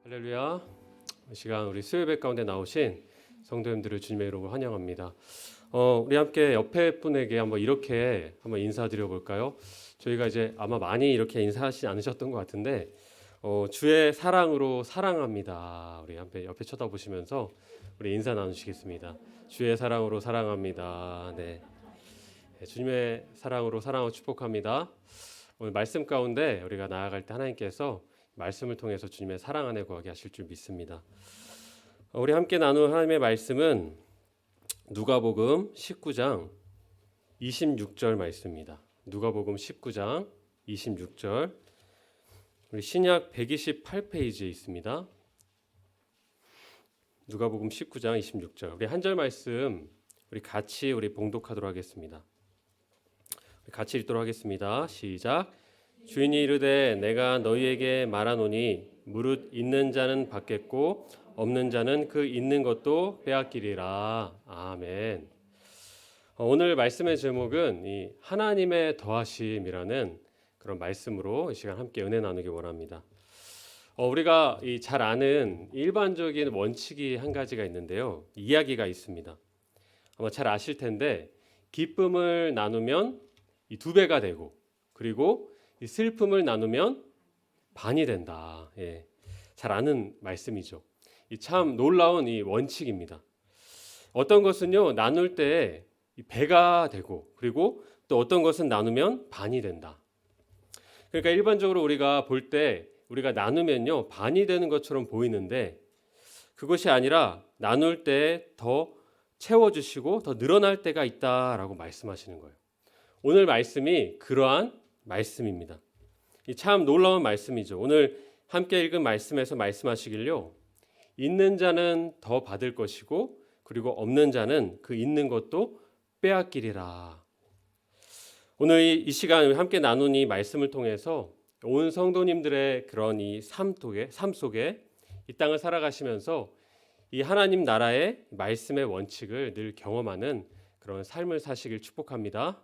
할렐루야. 이 시간 우리 수요예배 가운데 나오신 성도님들을 주님의 이름으로 환영합니다. 우리 함께 옆에 분에게 한번 이렇게 한번 인사드려 볼까요? 저희가 이제 아마 많이 이렇게 인사하시지 않으셨던 것 같은데 주의 사랑으로 사랑합니다. 우리 함께 옆에 쳐다보시면서 우리 인사 나누시겠습니다. 주의 사랑으로 사랑합니다. 네, 주님의 사랑으로 사랑하고 축복합니다. 오늘 말씀 가운데 우리가 나아갈 때 하나님께서 말씀을 통해서 주님의 사랑 안에 거하게 하실 줄 믿습니다. 우리 함께 나눌 하나님의 말씀은 누가복음 19장 26절 말씀입니다. 누가복음 19장 26절 우리 신약 128페이지에 있습니다. 누가복음 19장 26절 우리 한 절 말씀 우리 같이 봉독하도록 하겠습니다. 같이 읽도록 하겠습니다. 시작. 주인이 이르되 내가 너희에게 말하노니 무릇 있는 자는 받겠고 없는 자는 그 있는 것도 빼앗기리라. 아멘. 오늘 말씀의 제목은 이 하나님의 더하심이라는 그런 말씀으로 이 시간 함께 은혜 나누기 원합니다. 우리가 잘 아는 일반적인 원칙이 한 가지가 있는데요. 이야기가 있습니다. 아마 잘 아실 텐데 기쁨을 나누면 이 두 배가 되고 그리고 이 슬픔을 나누면 반이 된다. 예, 잘 아는 말씀이죠. 참 놀라운 이 원칙입니다. 어떤 것은요 나눌 때 배가 되고 그리고 또 어떤 것은 나누면 반이 된다. 그러니까 일반적으로 우리가 볼 때 우리가 나누면요 반이 되는 것처럼 보이는데 그것이 아니라 나눌 때 더 채워주시고 더 늘어날 때가 있다라고 말씀하시는 거예요. 오늘 말씀이 그러한 말씀입니다. 참 놀라운 말씀이죠. 오늘 함께 읽은 말씀에서 말씀하시길요. 있는 자는 더 받을 것이고 그리고 없는 자는 그 있는 것도 빼앗기리라. 오늘 이 시간 함께 나눈 이 말씀을 통해서 온 성도님들의 그런 이 삶 속에 이 땅을 살아가시면서 이 하나님 나라의 말씀의 원칙을 늘 경험하는 그런 삶을 사시길 축복합니다.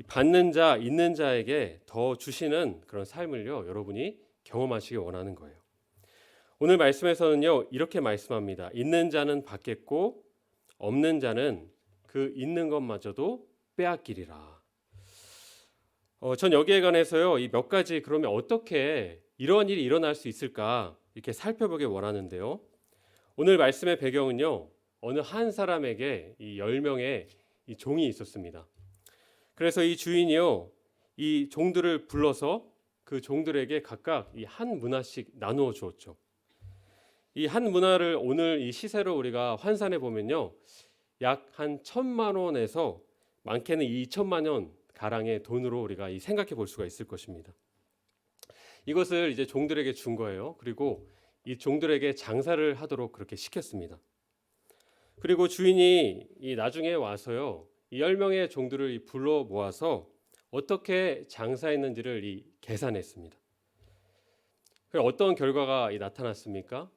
받는 자, 있는 자에게 더 주시는 그런 삶을요 여러분이 경험하시기 원하는 거예요. 오늘 말씀에서는요 이렇게 말씀합니다. 있는 자는 받겠고 없는 자는 그 있는 것마저도 빼앗기리라. 전 여기에 관해서요 이 몇 가지 그러면 어떻게 이런 일이 일어날 수 있을까 이렇게 살펴보기 원하는데요. 오늘 말씀의 배경은요 어느 한 사람에게 이 10명의 이 종이 있었습니다. 그래서 이 주인이요 이 종들을 불러서 그 종들에게 각각 이 한 문화씩 나누어 주었죠. 이 한 문화를 오늘 이 시세로 우리가 환산해 보면요 약 한 1,000만 원에서 많게는 2천만 원 가량의 돈으로 우리가 생각해 볼 수가 있을 것입니다. 이것을 이제 종들에게 준 거예요. 그리고 이 종들에게 장사를 하도록 그렇게 시켰습니다. 그리고 주인이 이 나중에 와서요 이 10명의 종들을 불러 모아서 어떻게 장사했는지를 계산했습니다. 어떤 결과가 나타났습니까?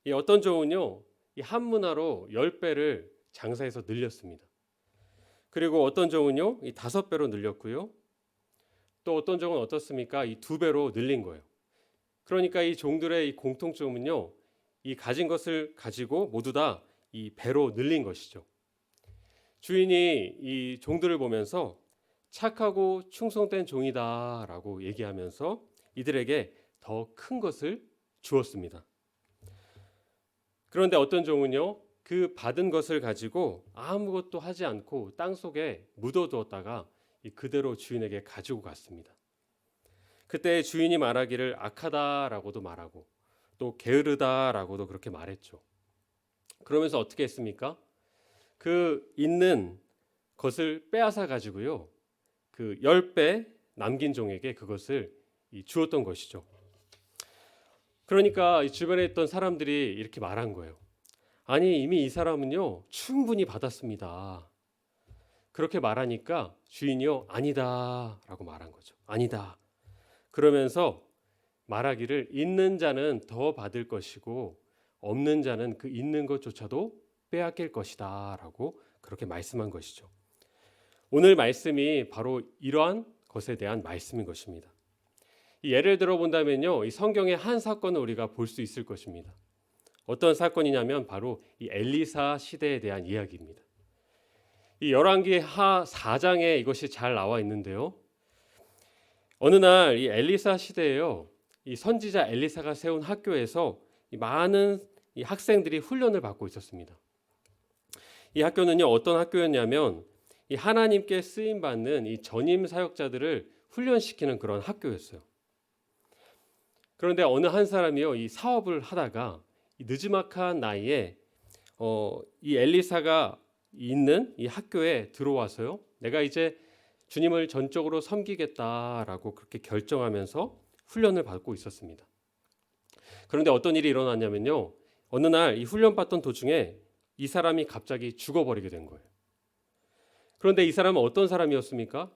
이 어떤 종은요 이 한 문화로 10배를 장사해서 늘렸습니다. 그리고 어떤 종은요 이 5배로 늘렸고요. 또 어떤 종은 어떻습니까? 이 2배로 늘린 거예요. 그러니까 이 종들의 이 공통점은요 이 가진 것을 가지고 모두 다 이 배로 늘린 것이죠. 주인이 이 종들을 보면서 착하고 충성된 종이다라고 얘기하면서 이들에게 더 큰 것을 주었습니다. 그런데 어떤 종은요 그 받은 것을 가지고 아무것도 하지 않고 땅속에 묻어두었다가 그대로 주인에게 가지고 갔습니다. 그때 주인이 말하기를 악하다라고도 말하고 또 게으르다라고도 그렇게 말했죠. 그러면서 어떻게 했습니까? 그 있는 것을 빼앗아 가지고요 그 10배 남긴 종에게 그것을 주었던 것이죠. 그러니까 이 주변에 있던 사람들이 이렇게 말한 거예요. 아니 이미 이 사람은요 충분히 받았습니다. 그렇게 말하니까 주인이요 아니다 라고 말한 거죠. 아니다. 그러면서 말하기를 있는 자는 더 받을 것이고 없는 자는 그 있는 것조차도 빼앗길 것이다 라고 그렇게 말씀한 것이죠. 오늘 말씀이 바로 이러한 것에 대한 말씀인 것입니다. 이 예를 들어 본다면요, 이 성경의 한 사건을 우리가 볼 수 있을 것입니다. 어떤 사건이냐면 바로 이 엘리사 시대에 대한 이야기입니다. 이 열왕기하 4장에 이것이 잘 나와 있는데요. 어느 날 이 엘리사 시대에요, 이 선지자 엘리사가 세운 학교에서 이 많은 이 학생들이 훈련을 받고 있었습니다. 이 학교는요, 어떤 학교였냐면 이 하나님께 쓰임 받는 이 전임 사역자들을 훈련시키는 그런 학교였어요. 그런데 어느 한 사람이요, 이 사업을 하다가 이 느지막한 나이에 이 엘리사가 있는 이 학교에 들어와서요, 내가 이제 주님을 전적으로 섬기겠다라고 그렇게 결정하면서 훈련을 받고 있었습니다. 그런데 어떤 일이 일어났냐면요, 어느 날 이 훈련 받던 도중에 이 사람이 갑자기 죽어버리게 된 거예요. 그런데 이 사람은 어떤 사람이었습니까?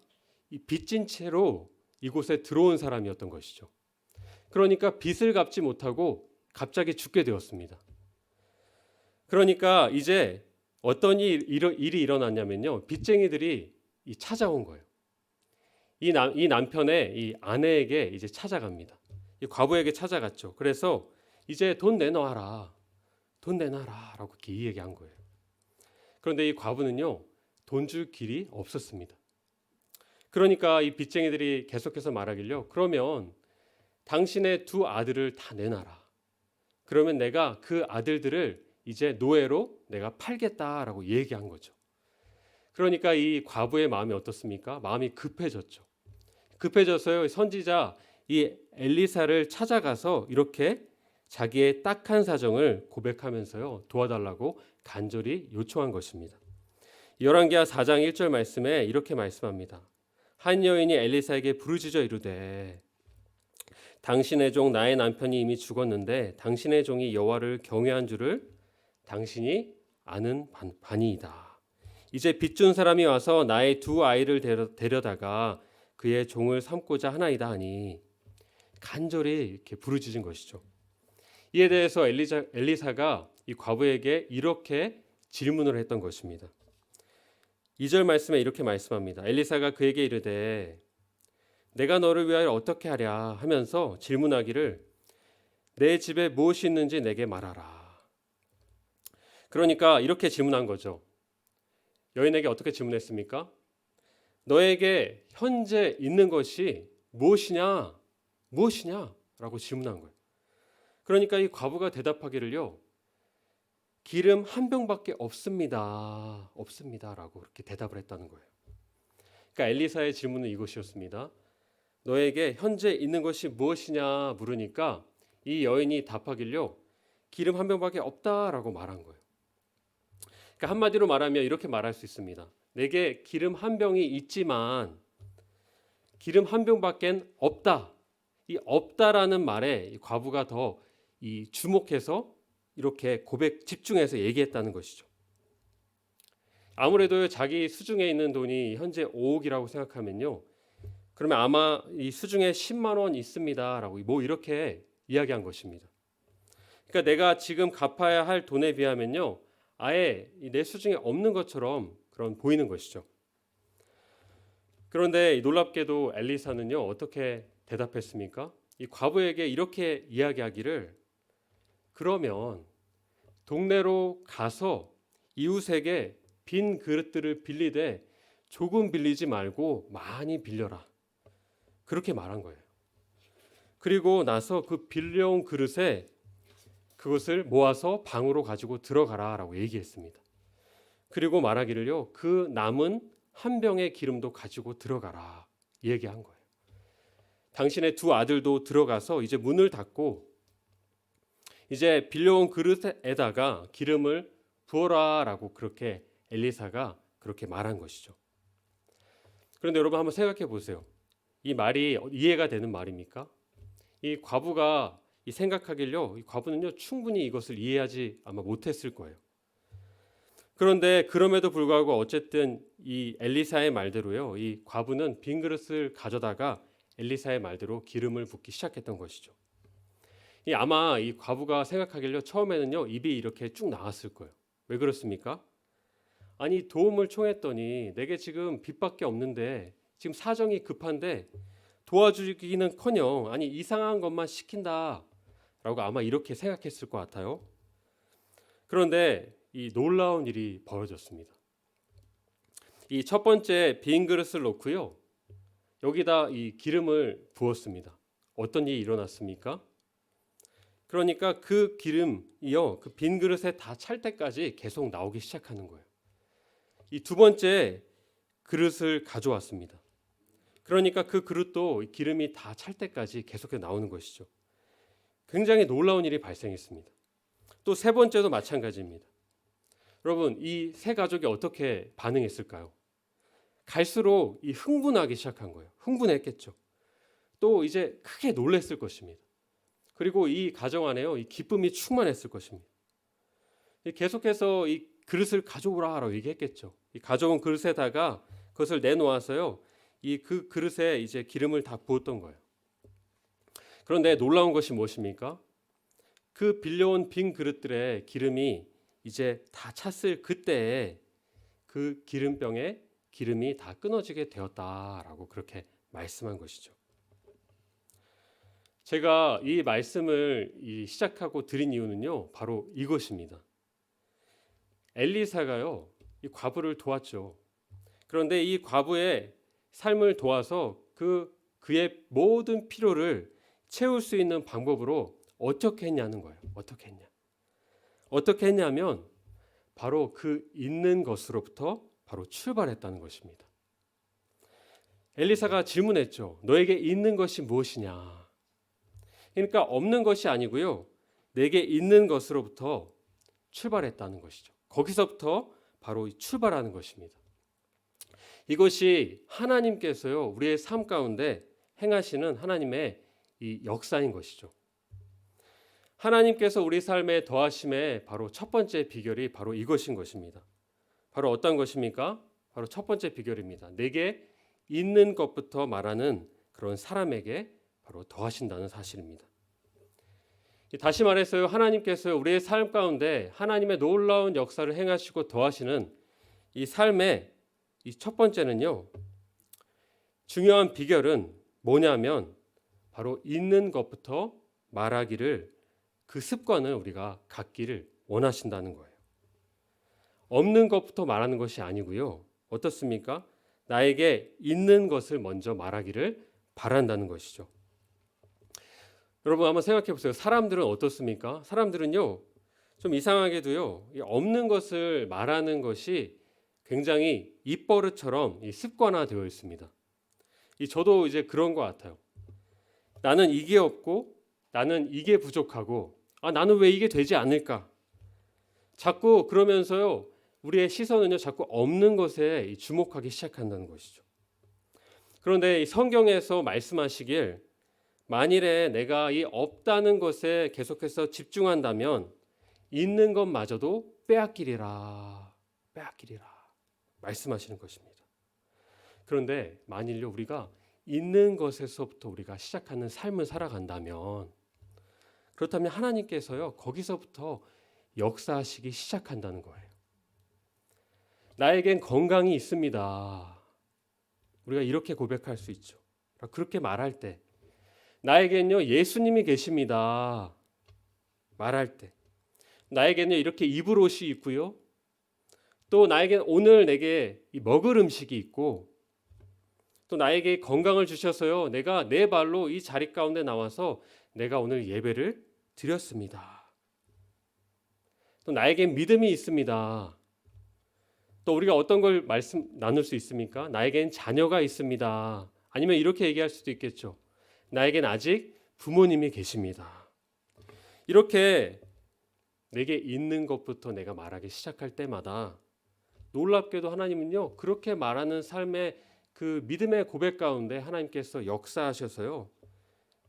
이 빚진 채로 이곳에 들어온 사람이었던 것이죠. 그러니까 빚을 갚지 못하고 갑자기 죽게 되었습니다. 그러니까 이제 어떤 일이 일어났냐면요, 빚쟁이들이 찾아온 거예요. 이 남편의 이 아내에게 이제 찾아갑니다. 이 과부에게 찾아갔죠. 그래서 이제 돈 내놔라, 돈 내놔라라고 이렇게 얘기한 거예요. 그런데 이 과부는요, 돈 줄 길이 없었습니다. 그러니까 이 빚쟁이들이 계속해서 말하길요, 그러면 당신의 두 아들을 다 내놔라. 그러면 내가 그 아들들을 이제 노예로 내가 팔겠다라고 얘기한 거죠. 그러니까 이 과부의 마음이 어떻습니까? 마음이 급해졌죠. 급해져서요, 선지자 이 엘리사를 찾아가서 이렇게 자기의 딱한 사정을 고백하면서요, 도와달라고 간절히 요청한 것입니다. 열왕기하 4장 1절 말씀에 이렇게 말씀합니다. 한 여인이 엘리사에게 부르짖어 이르되 당신의 종 나의 남편이 이미 죽었는데 당신의 종이 여호와를 경외한 줄을 당신이 아는 바니이다. 이제 빚준 사람이 와서 나의 두 아이를 데려다가 그의 종을 삼고자 하나이다 하니 간절히 이렇게 부르짖은 것이죠. 이에 대해서 엘리사가 이 과부에게 이렇게 질문을 했던 것입니다. 2절 말씀에 이렇게 말씀합니다. 엘리사가 그에게 이르되 내가 너를 위하여 어떻게 하랴 하면서 질문하기를 내 집에 무엇이 있는지 내게 말하라. 그러니까 이렇게 질문한 거죠. 여인에게 어떻게 질문했습니까? 너에게 현재 있는 것이 무엇이냐? 무엇이냐? 라고 질문한 거예요. 그러니까 이 과부가 대답하기를요, 기름 한 병밖에 없습니다. 없습니다. 라고 그렇게 대답을 했다는 거예요. 그러니까 엘리사의 질문은 이것이었습니다. 너에게 현재 있는 것이 무엇이냐 물으니까 이 여인이 답하길요, 기름 한 병밖에 없다라고 말한 거예요. 그러니까 한마디로 말하면 이렇게 말할 수 있습니다. 내게 기름 한 병이 있지만 기름 한 병밖엔 없다. 이 없다라는 말에 이 과부가 더 주목해서 이렇게 집중해서 얘기했다는 것이죠. 아무래도 자기 수중에 있는 돈이 현재 5억이라고 생각하면요, 그러면 아마 이 수중에 10만 원 있습니다라고 뭐 이렇게 이야기한 것입니다. 그러니까 내가 지금 갚아야 할 돈에 비하면요, 아예 내 수중에 없는 것처럼 그런 보이는 것이죠. 그런데 놀랍게도 엘리사는요, 어떻게 대답했습니까? 이 과부에게 이렇게 이야기하기를, 그러면 동네로 가서 이웃에게 빈 그릇들을 빌리되 조금 빌리지 말고 많이 빌려라. 그렇게 말한 거예요. 그리고 나서 그 빌려온 그릇에 그것을 모아서 방으로 가지고 들어가라라고 얘기했습니다. 그리고 말하기를요, 그 남은 한 병의 기름도 가지고 들어가라 얘기한 거예요. 당신의 두 아들도 들어가서 이제 문을 닫고 이제 빌려온 그릇에다가 기름을 부어라라고 그렇게 엘리사가 그렇게 말한 것이죠. 그런데 여러분 한번 생각해 보세요. 이 말이 이해가 되는 말입니까? 이 과부가 생각하길요, 이 과부는요 충분히 이것을 이해하지 아마 못했을 거예요. 그런데 그럼에도 불구하고 어쨌든 이 엘리사의 말대로요, 이 과부는 빈 그릇을 가져다가 엘리사의 말대로 기름을 붓기 시작했던 것이죠. 아마 이 과부가 생각하길요, 처음에는요 입이 이렇게 쭉 나왔을 거예요. 왜 그렇습니까? 아니 도움을 청했더니 내게 지금 빚밖에 없는데 지금 사정이 급한데 도와주기는커녕 아니 이상한 것만 시킨다라고 아마 이렇게 생각했을 것 같아요. 그런데 이 놀라운 일이 벌어졌습니다. 이 첫 번째 빈 그릇을 놓고요. 여기다 이 기름을 부었습니다. 어떤 일이 일어났습니까? 그러니까 그 기름이요, 그 빈 그릇에 다 찰 때까지 계속 나오기 시작하는 거예요. 이 두 번째 그릇을 가져왔습니다. 그러니까 그 그릇도 기름이 다 찰 때까지 계속해서 나오는 것이죠. 굉장히 놀라운 일이 발생했습니다. 또 세 번째도 마찬가지입니다. 여러분, 이 세 가족이 어떻게 반응했을까요? 갈수록 이 흥분하기 시작한 거예요. 흥분했겠죠. 또 이제 크게 놀랐을 것입니다. 그리고 이 가정 안에요, 이 기쁨이 충만했을 것입니다. 계속해서 이 그릇을 가져오라라고 얘기했겠죠. 이 가져온 그릇에다가 그것을 내놓아서요, 이 그 그릇에 이제 기름을 다 부었던 거예요. 그런데 놀라운 것이 무엇입니까? 그 빌려온 빈 그릇들의 기름이 이제 다 찼을 그때에 그 기름병에 기름이 다 끊어지게 되었다라고 그렇게 말씀한 것이죠. 제가 이 말씀을 시작하고 드린 이유는요, 바로 이것입니다. 엘리사가요, 이 과부를 도왔죠. 그런데 이 과부의 삶을 도와서 그의 모든 필요를 채울 수 있는 방법으로 어떻게 했냐는 거예요. 어떻게 했냐면 바로 그 있는 것으로부터 바로 출발했다는 것입니다. 엘리사가 질문했죠. 너에게 있는 것이 무엇이냐? 그러니까 없는 것이 아니고요. 내게 있는 것으로부터 출발했다는 것이죠. 거기서부터 바로 출발하는 것입니다. 이것이 하나님께서요, 우리의 삶 가운데 행하시는 하나님의 이 역사인 것이죠. 하나님께서 우리 삶에 더하심의 바로 첫 번째 비결이 바로 이것인 것입니다. 바로 어떤 것입니까? 바로 첫 번째 비결입니다. 내게 있는 것부터 말하는 그런 사람에게 바로 더하신다는 사실입니다. 다시 말해서요, 하나님께서 우리의 삶 가운데 하나님의 놀라운 역사를 행하시고 더하시는 이 삶의 이 첫 번째는요, 중요한 비결은 뭐냐면 바로 있는 것부터 말하기를, 그 습관을 우리가 갖기를 원하신다는 거예요. 없는 것부터 말하는 것이 아니고요. 어떻습니까? 나에게 있는 것을 먼저 말하기를 바란다는 것이죠. 여러분 한번 생각해 보세요. 사람들은 어떻습니까? 사람들은요, 좀 이상하게도요, 없는 것을 말하는 것이 굉장히 입버릇처럼 습관화되어 있습니다. 저도 이제 그런 것 같아요. 나는 이게 없고, 나는 이게 부족하고, 나는 왜 이게 되지 않을까? 자꾸 그러면서요, 우리의 시선은요, 자꾸 없는 것에 주목하기 시작한다는 것이죠. 그런데 성경에서 말씀하시길, 만일에 내가 이 없다는 것에 계속해서 집중한다면 있는 것마저도 빼앗기리라 말씀하시는 것입니다. 그런데 만일요, 우리가 있는 것에서부터 우리가 시작하는 삶을 살아간다면, 그렇다면 하나님께서요, 거기서부터 역사하시기 시작한다는 거예요. 나에겐 건강이 있습니다. 우리가 이렇게 고백할 수 있죠. 그렇게 말할 때, 나에겐요, 예수님이 계십니다. 말할 때, 나에게는 이렇게 입을 옷이 있고요. 또 나에겐 오늘 내게 먹을 음식이 있고, 또 나에게 건강을 주셔서요, 내가 내 발로 이 자리 가운데 나와서 내가 오늘 예배를 드렸습니다. 또 나에겐 믿음이 있습니다. 또 우리가 어떤 걸 나눌 수 있습니까? 나에겐 자녀가 있습니다. 아니면 이렇게 얘기할 수도 있겠죠. 나에겐 아직 부모님이 계십니다. 이렇게 내게 있는 것부터 내가 말하기 시작할 때마다 놀랍게도 하나님은요, 그렇게 말하는 삶의 그 믿음의 고백 가운데 하나님께서 역사하셔서요,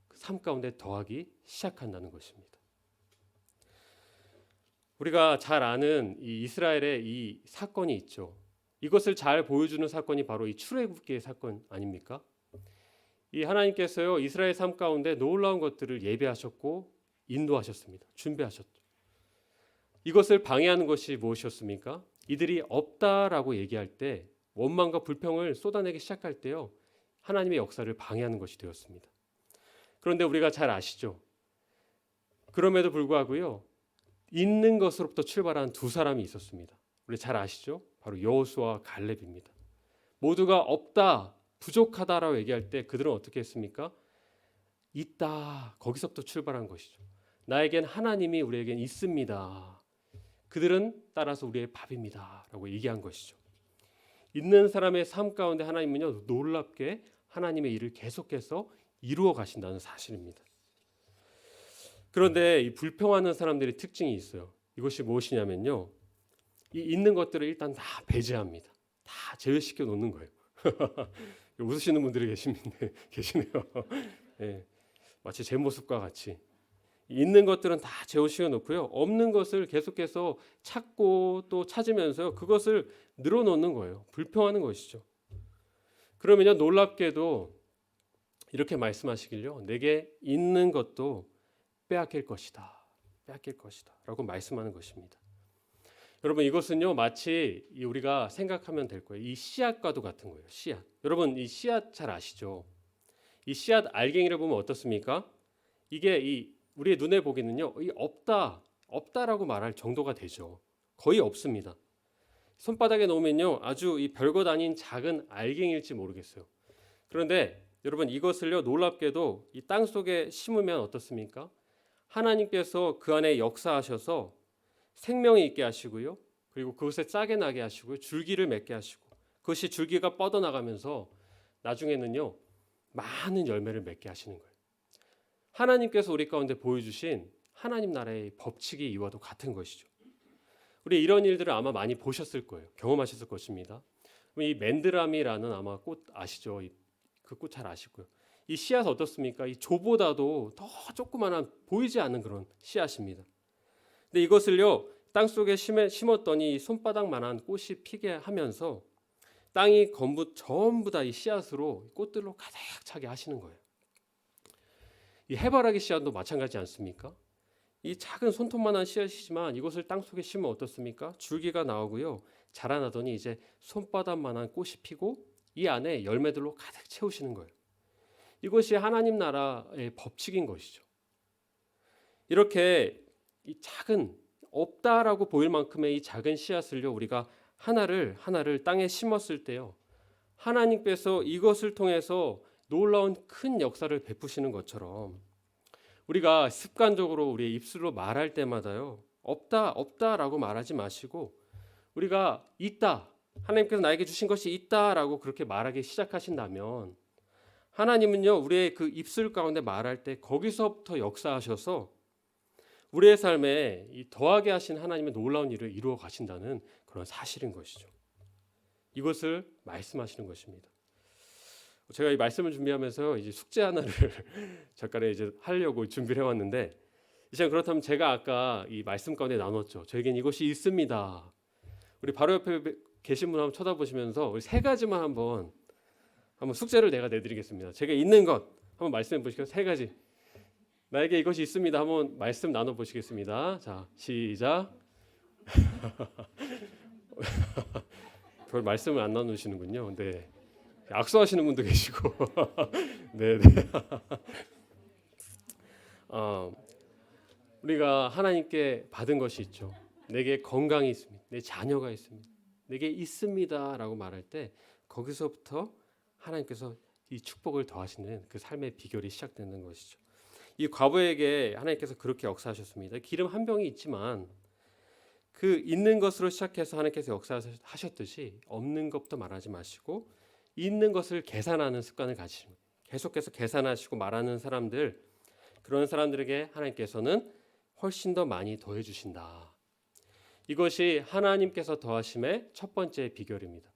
그 삶 가운데 더하기 시작한다는 것입니다. 우리가 잘 아는 이 이스라엘의 이 사건이 있죠. 이것을 잘 보여주는 사건이 바로 이 출애굽기의 사건 아닙니까? 이 하나님께서요, 이스라엘 삶 가운데 놀라운 것들을 예배하셨고 인도하셨습니다. 준비하셨죠. 이것을 방해하는 것이 무엇이었습니까? 이들이 없다라고 얘기할 때, 원망과 불평을 쏟아내기 시작할 때요, 하나님의 역사를 방해하는 것이 되었습니다. 그런데 우리가 잘 아시죠? 그럼에도 불구하고요, 있는 것으로부터 출발한 두 사람이 있었습니다. 우리 잘 아시죠? 바로 여호수아와 갈렙입니다. 모두가 없다, 부족하다라고 얘기할 때 그들은 어떻게 했습니까? 있다, 거기서부터 출발한 것이죠. 나에겐 하나님이 우리에겐 있습니다. 그들은 따라서 우리의 밥입니다 라고 얘기한 것이죠. 있는 사람의 삶 가운데 하나님은요, 놀랍게 하나님의 일을 계속해서 이루어 가신다는 사실입니다. 그런데 이 불평하는 사람들의 특징이 있어요. 이것이 무엇이냐면요, 이 있는 것들을 일단 다 배제합니다. 다 제외시켜 놓는 거예요. 웃으시는 분들이 계시네요. 네, 마치 제 모습과 같이 있는 것들은 다 제외시켜 놓고요, 없는 것을 계속해서 찾고 또 찾으면서 그것을 늘어놓는 거예요. 불평하는 것이죠. 그러면요, 놀랍게도 이렇게 말씀하시길요, 내게 있는 것도 빼앗길 것이다, 빼앗길 것이다 라고 말씀하는 것입니다. 여러분, 이것은요, 마치 우리가 생각하면 될 거예요. 이 씨앗과도 같은 거예요. 씨앗. 여러분, 이 씨앗 잘 아시죠? 이 씨앗 알갱이를 보면 어떻습니까? 이게 우리의 눈에 보기는요, 이 없다라고 말할 정도가 되죠. 거의 없습니다. 손바닥에 놓으면요, 아주 이 별것 아닌 작은 알갱이일지 모르겠어요. 그런데 여러분, 이것을요, 놀랍게도 이 땅 속에 심으면 어떻습니까? 하나님께서 그 안에 역사하셔서 생명이 있게 하시고요, 그리고 그것에 짝게 나게 하시고요, 줄기를 맺게 하시고, 그것이 줄기가 뻗어나가면서 나중에는요, 많은 열매를 맺게 하시는 거예요. 하나님께서 우리 가운데 보여주신 하나님 나라의 법칙이 이와도 같은 것이죠. 우리 이런 일들을 아마 많이 보셨을 거예요. 경험하셨을 것입니다. 이 맨드라미라는 아마 꽃 아시죠? 그 꽃 잘 아시고요. 이 씨앗 어떻습니까? 이 조보다도 더 조그만한 보이지 않는 그런 씨앗입니다. 근데 이것을요, 땅 속에 심었더니 손바닥만한 꽃이 피게 하면서 땅이 전부 다 이 씨앗으로 꽃들로 가득 차게 하시는 거예요. 이 해바라기 씨앗도 마찬가지 않습니까? 이 작은 손톱만한 씨앗이지만 이것을 땅 속에 심으면 어떻습니까? 줄기가 나오고요, 자라나더니 이제 손바닥만한 꽃이 피고 이 안에 열매들로 가득 채우시는 거예요. 이것이 하나님 나라의 법칙인 것이죠. 이렇게 이 작은 없다라고 보일 만큼의 이 작은 씨앗을요, 우리가 하나를 땅에 심었을 때요, 하나님께서 이것을 통해서 놀라운 큰 역사를 베푸시는 것처럼 우리가 습관적으로 우리의 입술로 말할 때마다요, 없다라고 말하지 마시고 우리가 있다, 하나님께서 나에게 주신 것이 있다라고 그렇게 말하기 시작하신다면 하나님은요, 우리의 그 입술 가운데 말할 때 거기서부터 역사하셔서 우리의 삶에 이 더하게 하신 하나님의 놀라운 일을 이루어 가신다는 그런 사실인 것이죠. 이것을 말씀하시는 것입니다. 제가 이 말씀을 준비하면서 이제 숙제 하나를 잠깐 이제 하려고 준비를 해왔는데, 이제 그렇다면 제가 아까 이 말씀 가운데 나눴죠. 저에겐 이것이 있습니다. 우리 바로 옆에 계신 분 한번 쳐다보시면서 우리 세 가지만 한번 숙제를 내가 내드리겠습니다. 제가 있는 것 한번 말씀해 보시겠어요? 세 가지. 나에게 이것이 있습니다. 한번 말씀 나눠 보시겠습니다. 자, 시작. 별 말씀을 안 나누시는군요. 네. 악수하시는 분도 계시고. 네, 네. 우리가 하나님께 받은 것이 있죠. 내게 건강이 있습니다. 내 자녀가 있습니다. 내게 있습니다라고 말할 때 거기서부터 하나님께서 이 축복을 더하시는 그 삶의 비결이 시작되는 것이죠. 이 과부에게 하나님께서 그렇게 역사하셨습니다. 기름 한 병이 있지만 그 있는 것으로 시작해서 하나님께서 역사하셨듯이 없는 것부터 말하지 마시고 있는 것을 계산하는 습관을 가지시고 계속해서 계산하시고 말하는 사람들, 그런 사람들에게 하나님께서는 훨씬 더 많이 더해 주신다. 이것이 하나님께서 더하심의 첫 번째 비결입니다.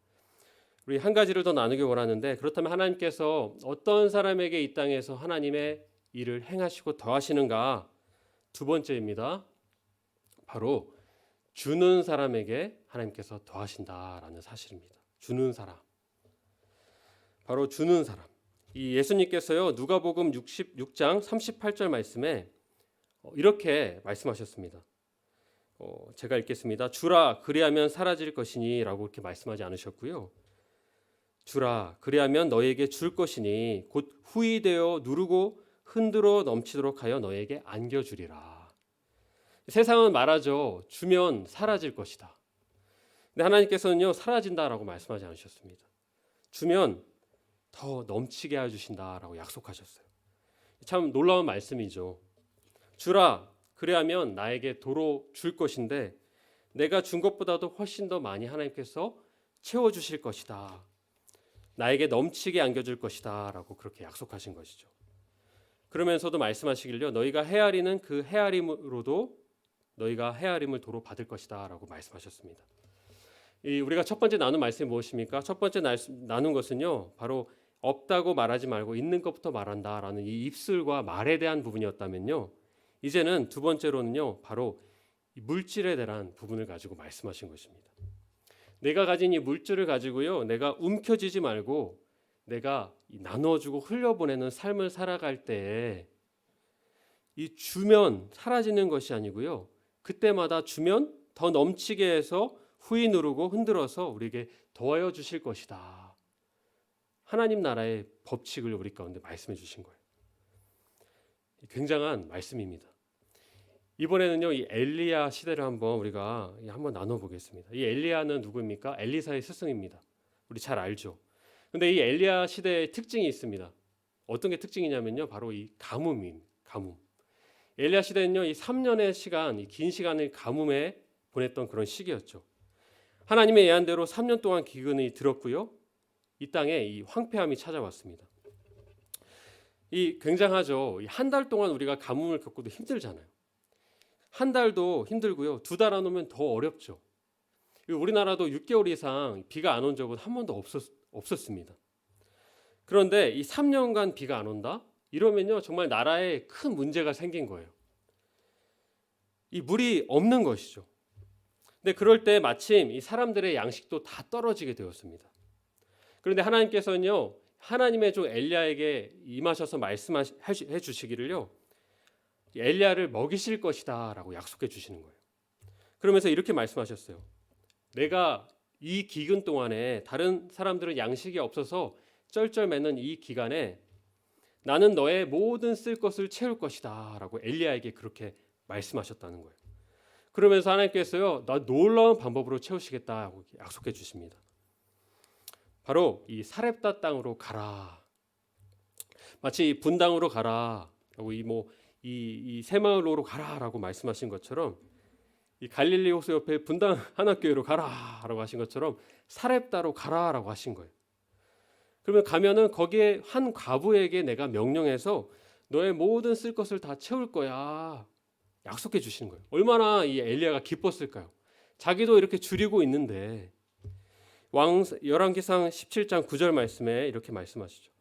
우리 한 가지를 더 나누기 원하는데, 그렇다면 하나님께서 어떤 사람에게 이 땅에서 하나님의 일을 행하시고 더하시는가? 두 번째입니다. 바로 주는 사람에게 하나님께서 더하신다라는 사실입니다. 주는 사람. 바로 주는 사람. 이 예수님께서요, 누가복음 66장 38절 말씀에 이렇게 말씀하셨습니다. 제가 읽겠습니다. 주라 그리하면 사라질 것이니라고 이렇게 말씀하지 않으셨고요. 주라. 그리하면 너에게 줄 것이니 곧 후히 되어 누르고 흔들어 넘치도록 하여 너에게 안겨주리라. 세상은 말하죠. 주면 사라질 것이다. 근데 하나님께서는요, 사라진다라고 말씀하지 않으셨습니다. 주면 더 넘치게 해주신다라고 약속하셨어요. 참 놀라운 말씀이죠. 주라. 그리하면 나에게 도로 줄 것인데 내가 준 것보다도 훨씬 더 많이 하나님께서 채워주실 것이다. 나에게 넘치게 안겨줄 것이다 라고 그렇게 약속하신 것이죠. 그러면서도 말씀하시길요, 너희가 헤아리는 그 헤아림으로도 너희가 헤아림을 도로 받을 것이다 라고 말씀하셨습니다. 우리가 첫 번째 나눈 말씀이 무엇입니까? 첫 번째 나눈 것은요, 바로 없다고 말하지 말고 있는 것부터 말한다라는 이 입술과 말에 대한 부분이었다면요, 이제는 두 번째로는요, 바로 이 물질에 대한 부분을 가지고 말씀하신 것입니다. 내가 가진 이 물질을 가지고요, 내가 움켜쥐지 말고 내가 나눠주고 흘려보내는 삶을 살아갈 때에 이 주면 사라지는 것이 아니고요, 그때마다 주면 더 넘치게 해서 후히 누르고 흔들어서 우리에게 더하여 주실 것이다. 하나님 나라의 법칙을 우리 가운데 말씀해 주신 거예요. 굉장한 말씀입니다. 이번에는요, 이 엘리야 시대를 우리가 한번 나눠보겠습니다. 이 엘리야는 누구입니까? 엘리사의 스승입니다. 우리 잘 알죠. 근데 이 엘리야 시대의 특징이 있습니다. 어떤 게 특징이냐면요, 바로 이 가뭄임, 가뭄. 엘리야 시대는요, 이 3년의 시간, 이 긴 시간을 가뭄에 보냈던 그런 시기였죠. 하나님의 예언대로 3년 동안 기근이 들었고요, 이 땅에 이 황폐함이 찾아왔습니다. 이 굉장하죠. 한 달 동안 우리가 가뭄을 겪고도 힘들잖아요. 한 달도 힘들고요, 2달 안 오면 더 어렵죠. 우리나라도 6개월 이상 비가 안 온 적은 한 번도 없었습니다. 그런데 이 3년간 비가 안 온다? 이러면요, 정말 나라에 큰 문제가 생긴 거예요. 이 물이 없는 것이죠. 근데 그럴 때 마침 이 사람들의 양식도 다 떨어지게 되었습니다. 그런데 하나님께서는요, 하나님의 종 엘리야에게 임하셔서 말씀해 주시기를요, 엘리야를 먹이실 것이다 라고 약속해 주시는 거예요. 그러면서 이렇게 말씀하셨어요. 내가 이 기근 동안에 다른 사람들은 양식이 없어서 쩔쩔매는 이 기간에 나는 너의 모든 쓸 것을 채울 것이다 라고 엘리야에게 그렇게 말씀하셨다는 거예요. 그러면서 하나님께서요, 나 놀라운 방법으로 채우시겠다고 약속해 주십니다. 바로 이 사렙다 땅으로 가라. 마치 분당으로 가라. 라고 이 새마을로로 가라라고 말씀하신 것처럼, 이 갈릴리 호수 옆에 분당 한옥교회로 가라라고 하신 것처럼 사렙다로 가라라고 하신 거예요. 그러면 가면은 거기에 한 과부에게 내가 명령해서 너의 모든 쓸 것을 다 채울 거야. 약속해 주시는 거예요. 얼마나 이 엘리야가 기뻤을까요? 자기도 이렇게 줄이고 있는데, 열왕기상 17장 9절 말씀에 이렇게 말씀하시죠.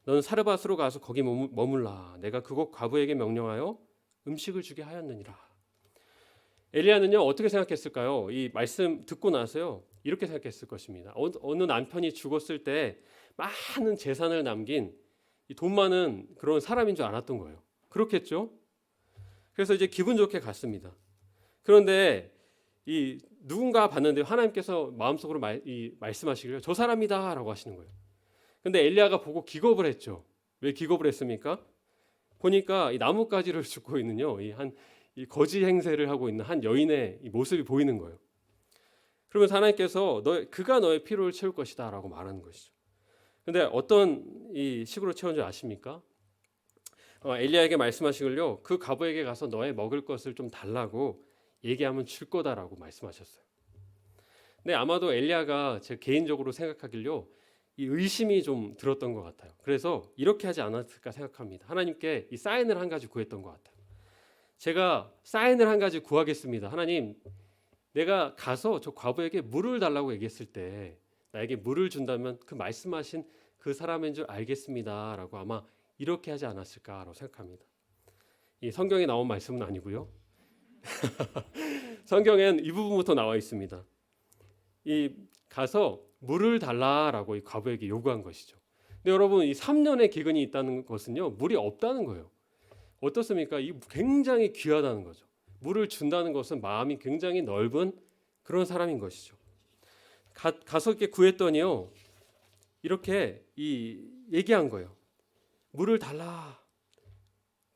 너는 사르밧으로 가서 거기 머물라. 내가 그곳 과부에게 명령하여 음식을 주게 하였느니라. 엘리야는요, 어떻게 생각했을까요? 이 말씀 듣고 나서요, 이렇게 생각했을 것입니다. 어느 남편이 죽었을 때 많은 재산을 남긴 돈 많은 그런 사람인 줄 알았던 거예요. 그렇겠죠? 그래서 이제 기분 좋게 갔습니다. 그런데 이 누군가 봤는데 하나님께서 마음속으로 말씀하시기를 저 사람이다라고 하시는 거예요. 근데 엘리야가 보고 기겁을 했죠. 왜 기겁을 했습니까? 보니까 이 나뭇가지를 줍고 있는요, 이 거지 행세를 하고 있는 한 여인의 이 모습이 보이는 거예요. 그러면서 하나님께서 그가 너의 필요를 채울 것이다라고 말하는 것이죠. 근데 어떤 이 식으로 채운 줄 아십니까? 엘리야에게 말씀하시길요, 그 과부에게 가서 너의 먹을 것을 좀 달라고 얘기하면 줄 거다라고 말씀하셨어요. 근데 아마도 엘리야가 제 개인적으로 생각하길요, 이 의심이 좀 들었던 것 같아요. 그래서 이렇게 하지 않았을까 생각합니다. 하나님께 이 사인을 한 가지 구했던 것 같아요. 제가 사인을 한 가지 구하겠습니다. 하나님, 내가 가서 저 과부에게 물을 달라고 얘기했을 때 나에게 물을 준다면 그 말씀하신 그 사람인 줄 알겠습니다라고 아마 이렇게 하지 않았을까라고 생각합니다. 이 성경에 나온 말씀은 아니고요. 성경엔 이 부분부터 나와 있습니다. 이 가서 물을 달라라고 이 과부에게 요구한 것이죠. 근데 여러분, 이 3년의 기근이 있다는 것은요, 물이 없다는 거예요. 어떻습니까? 이 굉장히 귀하다는 거죠. 물을 준다는 것은 마음이 굉장히 넓은 그런 사람인 것이죠. 가서 이렇게 구했더니요, 이렇게 얘기한 거예요. 물을 달라.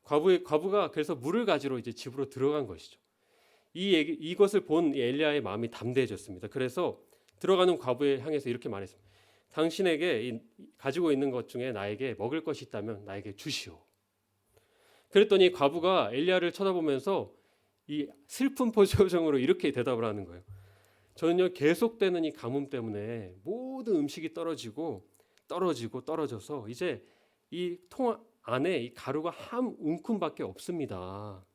과부가 그래서 물을 가지러 이제 집으로 들어간 것이죠. 이것을 본 엘리야의 마음이 담대해졌습니다. 그래서 들어가는 과부에 향해서 이렇게 말했습니다. 당신에게 가지고 있는 것 중에 나에게 먹을 것이 있다면 나에게 주시오. 그랬더니 과부가 엘리야를 쳐다보면서 이 슬픈 표정으로 이렇게 대답을 하는 거예요. 저는요, 계속되는 이 가뭄 때문에 모든 음식이 떨어져서 이제 이 통 안에 이 가루가 한 움큼밖에 없습니다.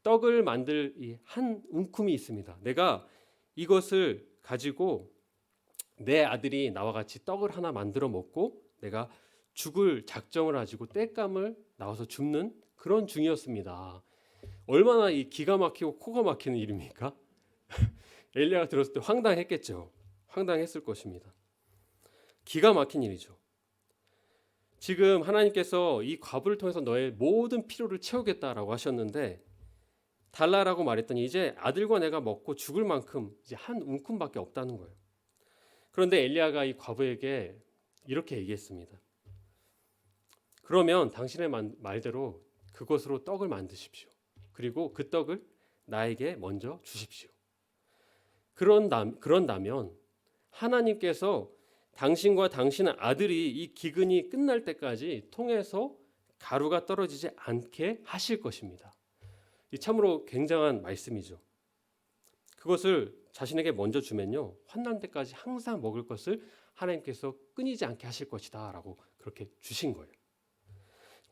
떡을 만들 이 한 움큼이 있습니다. 내가 이것을 가지고 내 아들이 나와 같이 떡을 하나 만들어 먹고 내가 죽을 작정을 가지고 땔감을 나와서 줍는 그런 중이었습니다. 얼마나 이 기가 막히고 코가 막히는 일입니까? 엘리야가 들었을 때 황당했겠죠. 황당했을 것입니다. 기가 막힌 일이죠. 지금 하나님께서 이 과부를 통해서 너의 모든 필요를 채우겠다라고 하셨는데 달라라고 말했더니 이제 아들과 내가 먹고 죽을 만큼 이제 한 움큼밖에 없다는 거예요. 그런데 엘리야가 이 과부에게 이렇게 얘기했습니다. 그러면 당신의 말대로 그것으로 떡을 만드십시오. 그리고 그 떡을 나에게 먼저 주십시오. 그런다면 하나님께서 당신과 당신의 아들이 이 기근이 끝날 때까지 통해서 가루가 떨어지지 않게 하실 것입니다. 참으로 굉장한 말씀이죠. 그것을 자신에게 먼저 주면요, 환난 때까지 항상 먹을 것을 하나님께서 끊이지 않게 하실 것이다 라고 그렇게 주신 거예요.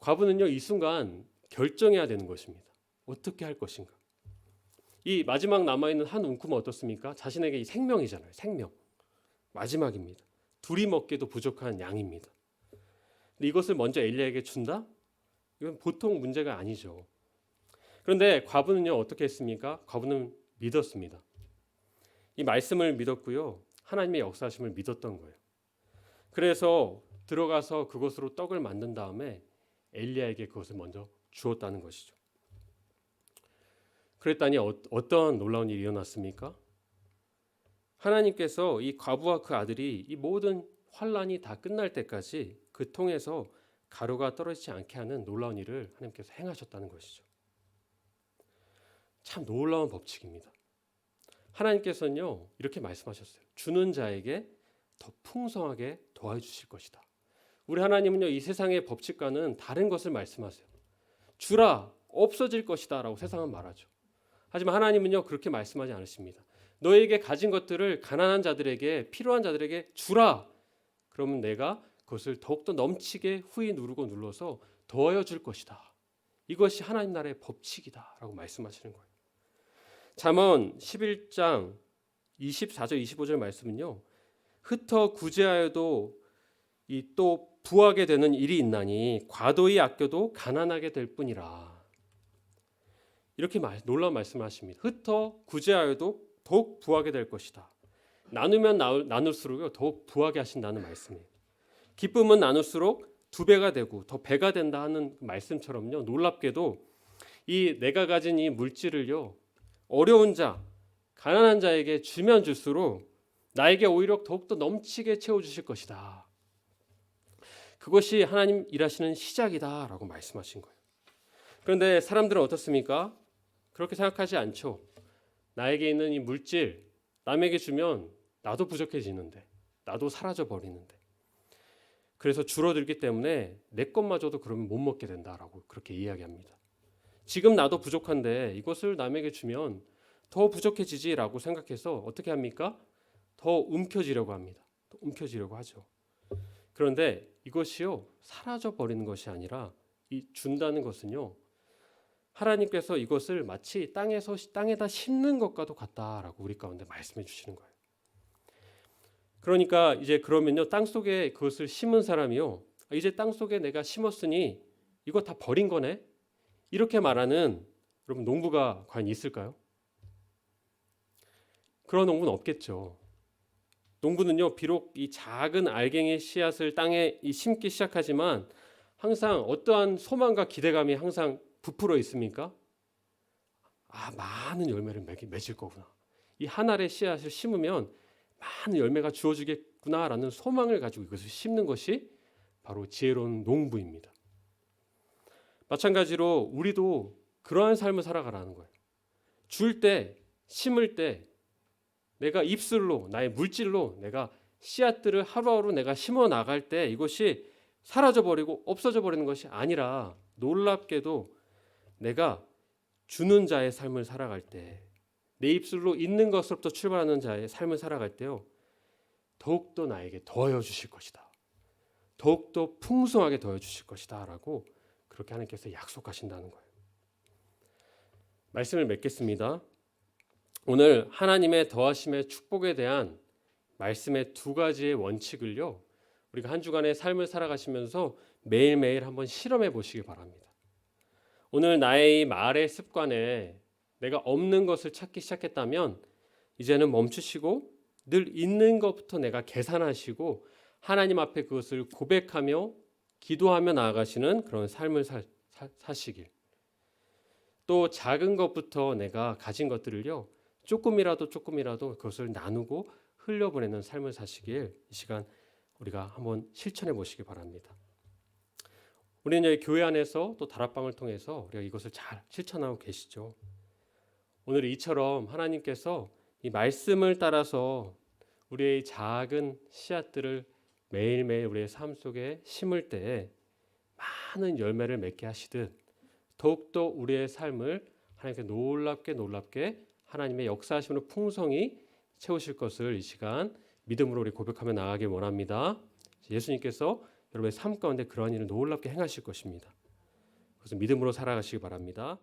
과부는요, 이 순간 결정해야 되는 것입니다. 어떻게 할 것인가. 이 마지막 남아있는 한 움큼은 어떻습니까? 자신에게 이 생명이잖아요. 생명. 마지막입니다. 둘이 먹기도 부족한 양입니다. 근데 이것을 먼저 엘리야에게 준다? 이건 보통 문제가 아니죠. 그런데 과부는요, 어떻게 했습니까? 과부는 믿었습니다. 이 말씀을 믿었고요, 하나님의 역사하심을 믿었던 거예요. 그래서 들어가서 그것으로 떡을 만든 다음에 엘리야에게 그것을 먼저 주었다는 것이죠. 그랬더니 어떤 놀라운 일이 일어났습니까? 하나님께서 이 과부와 그 아들이 이 모든 환란이 다 끝날 때까지 그 통에서 가루가 떨어지지 않게 하는 놀라운 일을 하나님께서 행하셨다는 것이죠. 참 놀라운 법칙입니다. 하나님께서는요, 이렇게 말씀하셨어요. 주는 자에게 더 풍성하게 도와주실 것이다. 우리 하나님은요, 이 세상의 법칙과는 다른 것을 말씀하세요. 주라, 없어질 것이다 라고 세상은 말하죠. 하지만 하나님은요, 그렇게 말씀하지 않으십니다. 너에게 가진 것들을 가난한 자들에게, 필요한 자들에게 주라. 그러면 내가 그것을 더욱더 넘치게 후히 누르고 눌러서 더하여 줄 것이다. 이것이 하나님 나라의 법칙이다 라고 말씀하시는 거예요. 잠언 11장 24절 25절 말씀은요, 흩어 구제하여도 또 부하게 되는 일이 있나니 과도히 아껴도 가난하게 될 뿐이라. 이렇게 놀라운 말씀을 하십니다. 흩어 구제하여도 더욱 부하게 될 것이다. 나누면 나눌수록 더욱 부하게 하신다는 말씀이에요. 기쁨은 나눌수록 두 배가 되고 더 배가 된다 하는 말씀처럼요, 놀랍게도 이 내가 가진 이 물질을요, 어려운 자, 가난한 자에게 주면 줄수록 나에게 오히려 더욱더 넘치게 채워주실 것이다. 그것이 하나님 일하시는 시작이다라고 말씀하신 거예요. 그런데 사람들은 어떻습니까? 그렇게 생각하지 않죠. 나에게 있는 이 물질 남에게 주면 나도 부족해지는데, 나도 사라져 버리는데, 그래서 줄어들기 때문에 내 것마저도 그러면 못 먹게 된다라고 그렇게 이야기합니다. 지금 나도 부족한데 이것을 남에게 주면 더 부족해지지라고 생각해서 어떻게 합니까? 더 움켜쥐려고 합니다. 더 움켜쥐려고 하죠. 그런데 이것이요, 사라져 버리는 것이 아니라 이 준다는 것은요, 하나님께서 이것을 마치 땅에다 심는 것과도 같다라고 우리 가운데 말씀해 주시는 거예요. 그러니까 이제 그러면요, 땅 속에 그것을 심은 사람이요, 이제 땅 속에 내가 심었으니 이거 다 버린 거네, 이렇게 말하는 여러분 농부가 과연 있을까요? 그런 농부는 없겠죠. 농부는요, 비록 이 작은 알갱이 씨앗을 땅에 심기 시작하지만 항상 어떠한 소망과 기대감이 항상 부풀어 있습니까? 많은 열매를 맺을 거구나. 이 한 알의 씨앗을 심으면 많은 열매가 주어지겠구나라는 소망을 가지고 이것을 심는 것이 바로 지혜로운 농부입니다. 마찬가지로 우리도 그러한 삶을 살아가라는 거예요. 줄 때, 심을 때 내가 입술로, 나의 물질로 내가 씨앗들을 하루하루 내가 심어 나갈 때 이것이 사라져버리고 없어져 버리는 것이 아니라 놀랍게도 내가 주는 자의 삶을 살아갈 때, 내 입술로 있는 것으로부터 출발하는 자의 삶을 살아갈 때요, 더욱더 나에게 더하여 주실 것이다. 더욱더 풍성하게 더하여 주실 것이다 라고 그렇게 하나님께서 약속하신다는 거예요. 말씀을 맺겠습니다. 오늘 하나님의 더하심의 축복에 대한 말씀의 두 가지의 원칙을요, 우리가 한 주간의 삶을 살아가시면서 매일매일 한번 실험해 보시기 바랍니다. 오늘 나의 이 말의 습관에 내가 없는 것을 찾기 시작했다면 이제는 멈추시고 늘 있는 것부터 내가 계산하시고 하나님 앞에 그것을 고백하며 기도하며 나아가시는 그런 삶을 사시길. 또 작은 것부터 내가 가진 것들을요, 조금이라도 그것을 나누고 흘려보내는 삶을 사시길 이 시간 우리가 한번 실천해 보시기 바랍니다. 우리는 여기 교회 안에서 또 다락방을 통해서 우리가 이것을 잘 실천하고 계시죠. 오늘 이처럼 하나님께서 이 말씀을 따라서 우리의 작은 씨앗들을 매일매일 우리의 삶 속에 심을 때에 많은 열매를 맺게 하시듯 더욱더 우리의 삶을 하나님께 놀랍게 하나님의 역사하심으로 풍성히 채우실 것을 이 시간 믿음으로 우리 고백하며 나아가길 원합니다. 예수님께서 여러분의 삶 가운데 그러한 일을 놀랍게 행하실 것입니다. 그래서 믿음으로 살아가시기 바랍니다.